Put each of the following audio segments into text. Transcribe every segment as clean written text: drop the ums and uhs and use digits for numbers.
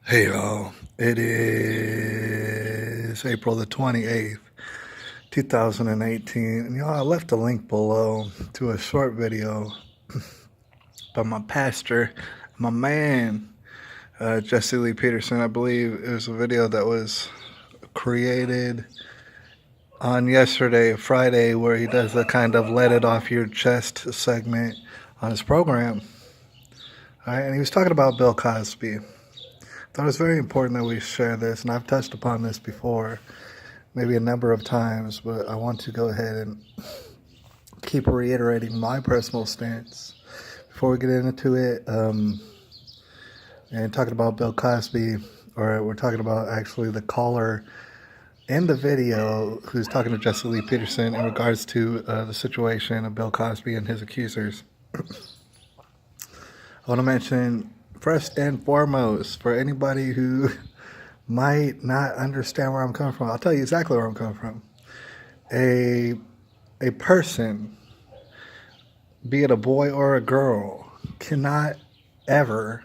Hey y'all, it is April the 28th, 2018. And y'all, I left a link below to a short video by my pastor, my man, Jesse Lee Peterson. I believe it was a video that was created on yesterday, Friday, where he does the kind of let it off your chest segment on his program. All right, and he was talking about Bill Cosby. I thought it was very important that we share this, and I've touched upon this before, maybe a number of times, but I want to go ahead and keep reiterating my personal stance before we get into it. And talking about Bill Cosby, or we're talking about actually the caller in the video who's talking to Jesse Lee Peterson in regards to the situation of Bill Cosby and his accusers. I want to mention, first and foremost, for anybody who might not understand where I'm coming from, I'll tell you exactly where I'm coming from. A person, be it a boy or a girl, cannot ever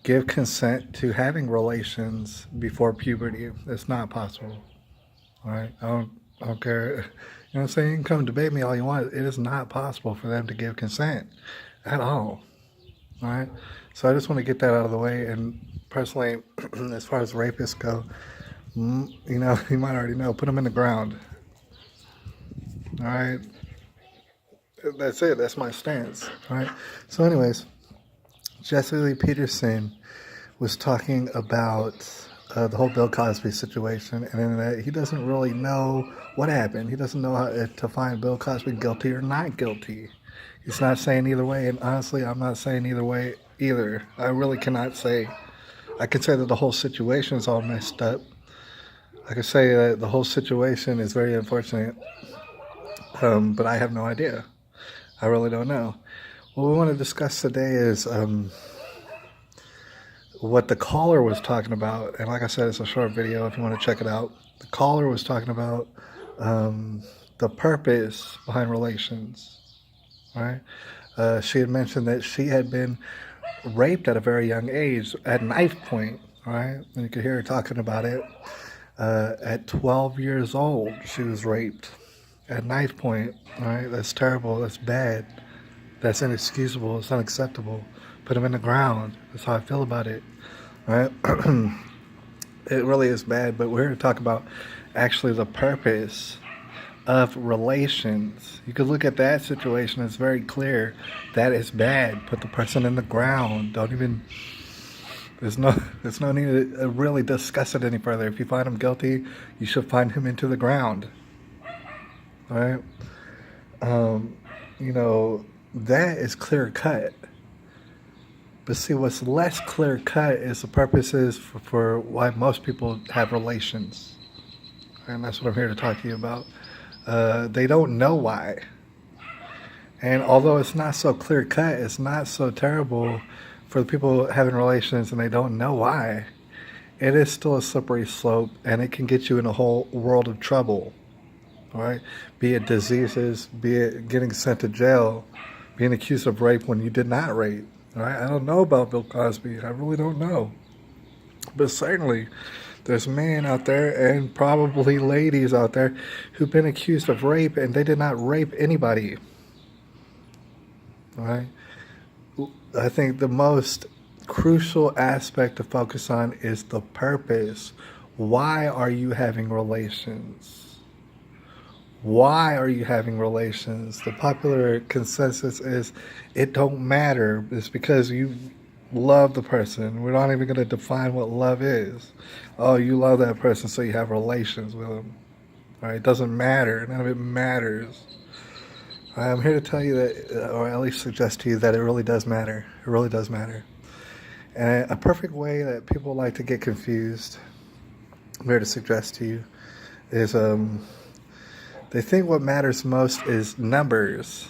give consent to having relations before puberty. It's not possible. All right? I don't care. You know what I'm saying? You can come debate me all you want. It is not possible for them to give consent at all. All right? So I just want to get that out of the way. And personally, as far as rapists go, you know, you might already know, put them in the ground. All right? That's it. That's my stance. All right? So anyways, Jesse Lee Peterson was talking about the whole Bill Cosby situation, and that he doesn't really know what happened. He doesn't know how to find Bill Cosby guilty or not guilty. He's not saying either way, and honestly, I'm not saying either way either. I really cannot say. I can say that the whole situation is all messed up. I can say that the whole situation is very unfortunate, but I have no idea. I really don't know. What we want to discuss today is what the caller was talking about. And like I said, it's a short video if you want to check it out. The caller was talking about the purpose behind relations, right? She had mentioned that she had been raped at a very young age, at knife point, right? And you could hear her talking about it. At 12 years old, she was raped at knife point, right? That's terrible. That's bad. That's inexcusable. It's unacceptable. Put them in the ground. That's how I feel about it, right? It really is bad, but we're here to talk about actually the purpose of relations. You could look at that situation. It's very clear that is bad. Put the person in the ground. Don't even. There's no need to really discuss it any further. If you find him guilty, you should find him into the ground. All right. You know, that is clear cut. But see, what's less clear cut is the purposes for why most people have relations. And that's what I'm here to talk to you about. They don't know why. And although it's not so clear cut, it's not so terrible for the people having relations and they don't know why. It is still a slippery slope, and it can get you in a whole world of trouble. All right? Be it diseases, be it getting sent to jail, being accused of rape when you did not rape. All right? I don't know about Bill Cosby. I really don't know. But certainly, there's men out there and probably ladies out there who've been accused of rape and they did not rape anybody. All right? I think the most crucial aspect to focus on is the purpose. Why are you having relations? Why are you having relations? The popular consensus is it don't matter. It's because you love the person. We're not even going to define what love is. Oh, you love that person, so you have relations with them. All right, it doesn't matter. None of it matters. I'm here to tell you that, or at least suggest to you that it really does matter. It really does matter. And a perfect way that people like to get confused, I'm here to suggest to you, is they think what matters most is numbers,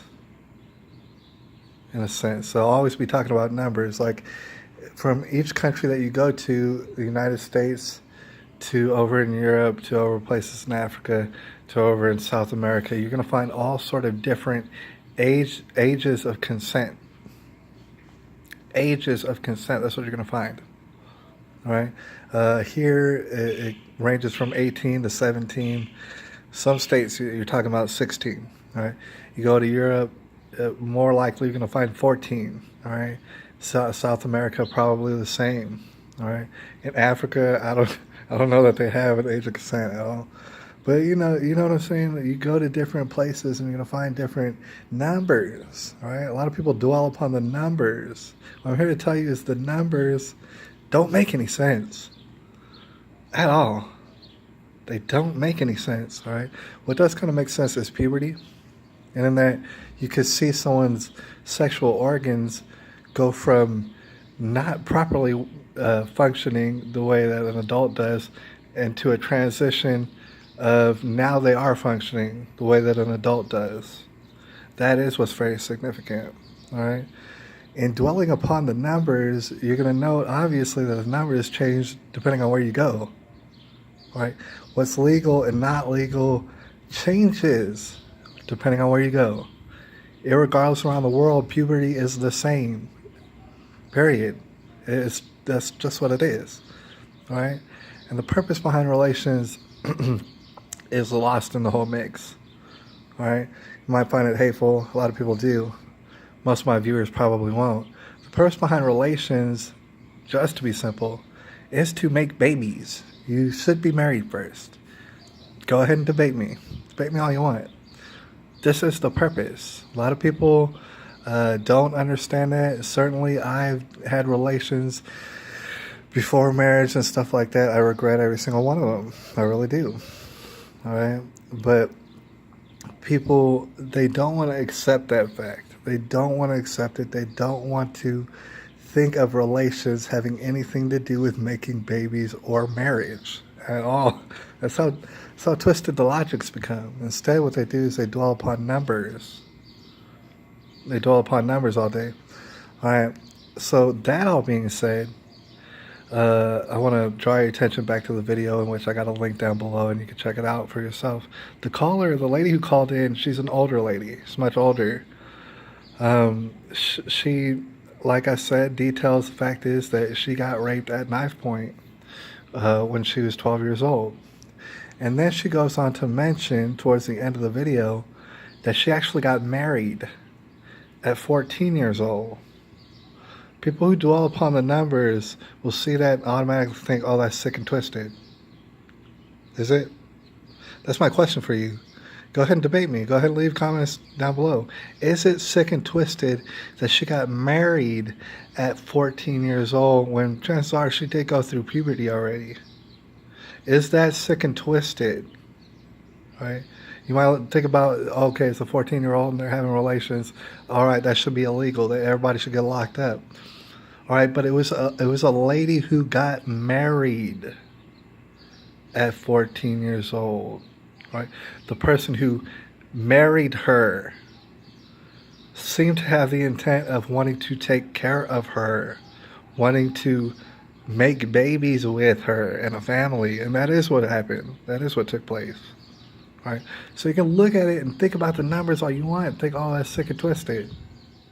in a sense. So I'll always be talking about numbers. Like from each country that you go to, the United States, to over in Europe, to over places in Africa, to over in South America, you're going to find all sort of different ages of consent. Ages of consent, that's what you're going to find. All right. Here it ranges from 18 to 17. Some states you're talking about 16. All right. You go to Europe, more likely you're going to find 14. All right. South America probably the same. All right. In Africa, I don't know that they have an age of consent at all. But you know what I'm saying? You go to different places and you're gonna find different numbers. All right. A lot of people dwell upon the numbers. What I'm here to tell you is the numbers don't make any sense at all. They don't make any sense. All right. What does kind of make sense is puberty, and in that you could see someone's sexual organs go from not properly functioning the way that an adult does into a transition of now they are functioning the way that an adult does. That is what's very significant. All right. In dwelling upon the numbers, you're going to note obviously that the numbers change depending on where you go. All right. What's legal and not legal changes depending on where you go. Irregardless around the world, puberty is the same. Period. That's just what it is. All right. And the purpose behind relations is lost in the whole mix. All right. You might find it hateful. A lot of people do. Most of my viewers probably won't. The purpose behind relations, just to be simple, is to make babies. You should be married first. Go ahead and debate me. Debate me all you want. This is the purpose. A lot of people don't understand that. Certainly, I've had relations before marriage and stuff like that. I regret every single one of them. I really do. All right. But people, they don't want to accept that fact. They don't want to accept it. They don't want to think of relations having anything to do with making babies or marriage at all. That's how twisted the logic's become. Instead, what they do is they dwell upon numbers. They dwell upon numbers all day. All right. So that all being said, I want to draw your attention back to the video in which I got a link down below and you can check it out for yourself. The lady who called in, she's an older lady. She's much older. She, like I said, details the fact is that she got raped at knife point when she was 12 years old. And then she goes on to mention towards the end of the video that she actually got married at 14 years old. People who dwell upon the numbers will see that and automatically think, oh, that's sick and twisted. Is it? That's my question for you. Go ahead and debate me. Go ahead and leave comments down below. Is it sick and twisted that she got married at 14 years old when chances are she did go through puberty already? Is that sick and twisted? Right? You might think about, okay, it's a 14-year-old and they're having relations. All right, that should be illegal. That everybody should get locked up. All right, but it was a lady who got married at 14 years old. Right? The person who married her seemed to have the intent of wanting to take care of her, wanting to make babies with her and a family, and that is what happened. That is what took place. All right? So you can look at it and think about the numbers all you want. Think, oh, that's sick and twisted.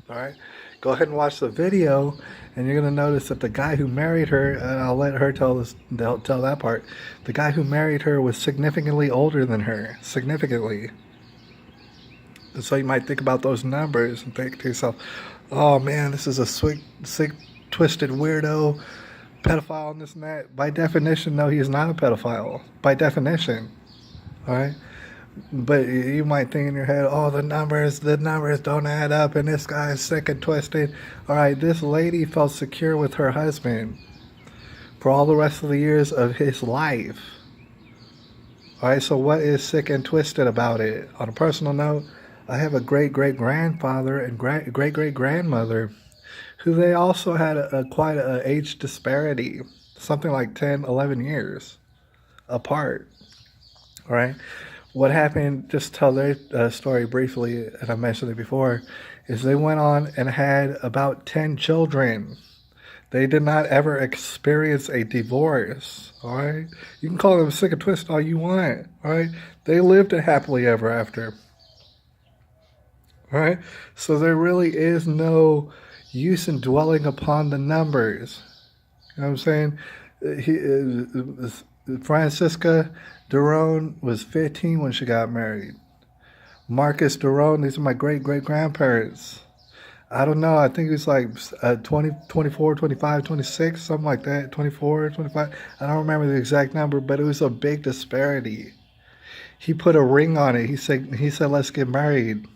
All right? Go ahead and watch the video, and you're going to notice that the guy who married her, and I'll let her tell that part, the guy who married her was significantly older than her. Significantly. And so you might think about those numbers and think to yourself, oh man, this is a sick, twisted weirdo, pedophile and this and that. By definition, no, he is not a pedophile. By definition. All right? But you might think in your head, oh, the numbers don't add up and this guy is sick and twisted. All right, this lady felt secure with her husband for all the rest of the years of his life. All right, so what is sick and twisted about it? On a personal note, I have a great-great-grandfather and great-great-grandmother who they also had quite an age disparity, something like 10, 11 years apart. All right. What happened, just tell their story briefly, and I mentioned it before, is they went on and had about 10 children. They did not ever experience a divorce, all right? You can call them sick and twisted all you want, all right? They lived a happily ever after, all right? So there really is no use in dwelling upon the numbers. You know what I'm saying? Francisca Durone was 15 when she got married. Marcus Durone, these are my great great grandparents. I don't know. I think it was like 20, 24, 25, 26, something like that. 24, 25. I don't remember the exact number, but it was a big disparity. He put a ring on it. He said, let's get married.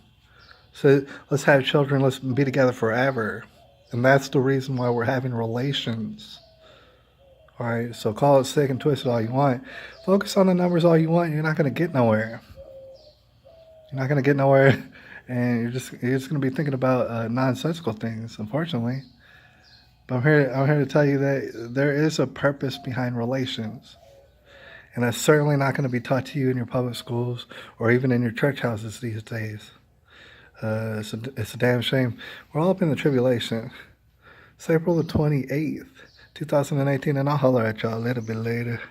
So let's have children. Let's be together forever. And that's the reason why we're having relations. All right. So call it sick and twist it all you want. Focus on the numbers all you want. You're not going to get nowhere. You're not going to get nowhere. And you're just going to be thinking about nonsensical things, unfortunately. But I'm here to tell you that there is a purpose behind relations. And that's certainly not going to be taught to you in your public schools or even in your church houses these days. It's a damn shame. We're all up in the tribulation. It's April the 28th, 2018, and I'll holler at y'all a little bit later.